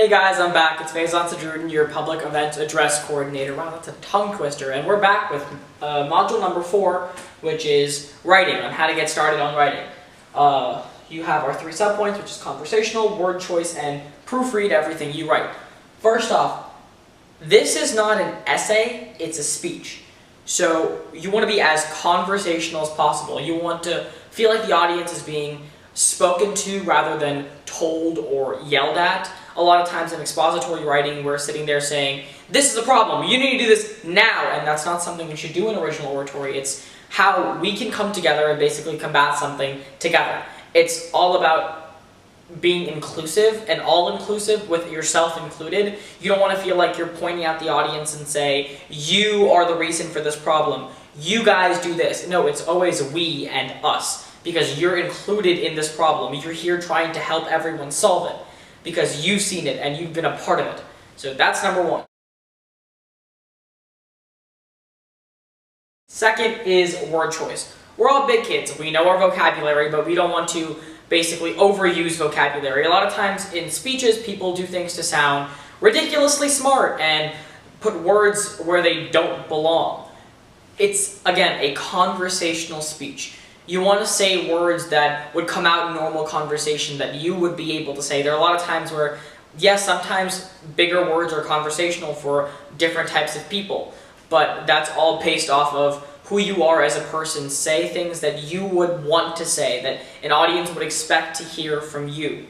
Hey guys, I'm back. It's Faison Sajudin, your public events address coordinator. Wow, that's a tongue twister. And we're back with module number 4, which is writing, on how to get started on writing. You have our 3 subpoints, which is conversational, word choice, and proofread everything you write. First off, this is not an essay, it's a speech. So you want to be as conversational as possible. You want to feel like the audience is being spoken to rather than told or yelled at. A lot of times in expository writing, we're sitting there saying, this is a problem, you need to do this now, and that's not something we should do in original oratory. It's how we can come together and basically combat something together. It's all about being inclusive and all-inclusive with yourself included. You don't want to feel like you're pointing at the audience and say, you are the reason for this problem. You guys do this. No, it's always we and us, because you're included in this problem. You're here trying to help everyone solve it, because you've seen it and you've been a part of it. So that's number 1. Second is word choice. We're all big kids. We know our vocabulary, but we don't want to basically overuse vocabulary. A lot of times in speeches, people do things to sound ridiculously smart and put words where they don't belong. It's, again, a conversational speech. You want to say words that would come out in normal conversation that you would be able to say. There are a lot of times where, yes, sometimes bigger words are conversational for different types of people, but that's all based off of who you are as a person. Say things that you would want to say, that an audience would expect to hear from you.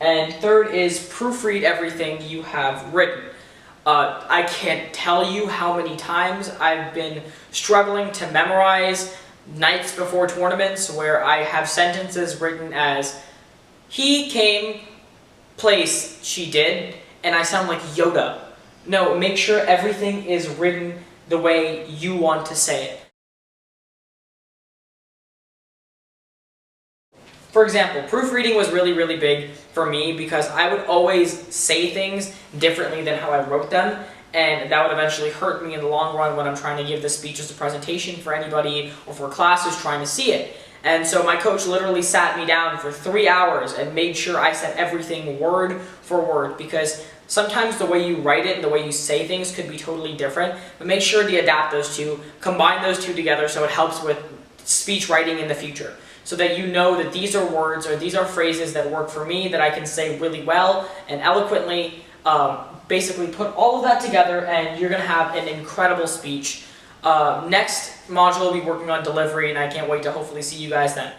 And third is proofread everything you have written. I can't tell you how many times I've been struggling to memorize nights before tournaments where I have sentences written as, he came, place, she did, and I sound like Yoda. No, make sure everything is written the way you want to say it. For example, proofreading was really big for me because I would always say things differently than how I wrote them, and that would eventually hurt me in the long run when I'm trying to give this speech as a presentation for anybody or for a class who's trying to see it. And so my coach literally sat me down for 3 hours and made sure I said everything word for word, because sometimes the way you write it and the way you say things could be totally different, but make sure to adapt those two, combine those two together so it helps with speech writing in the future. So that you know that these are words or these are phrases that work for me, that I can say really well and eloquently. Basically put all of that together and you're going to have an incredible speech. Next module will be working on delivery, and I can't wait to hopefully see you guys then.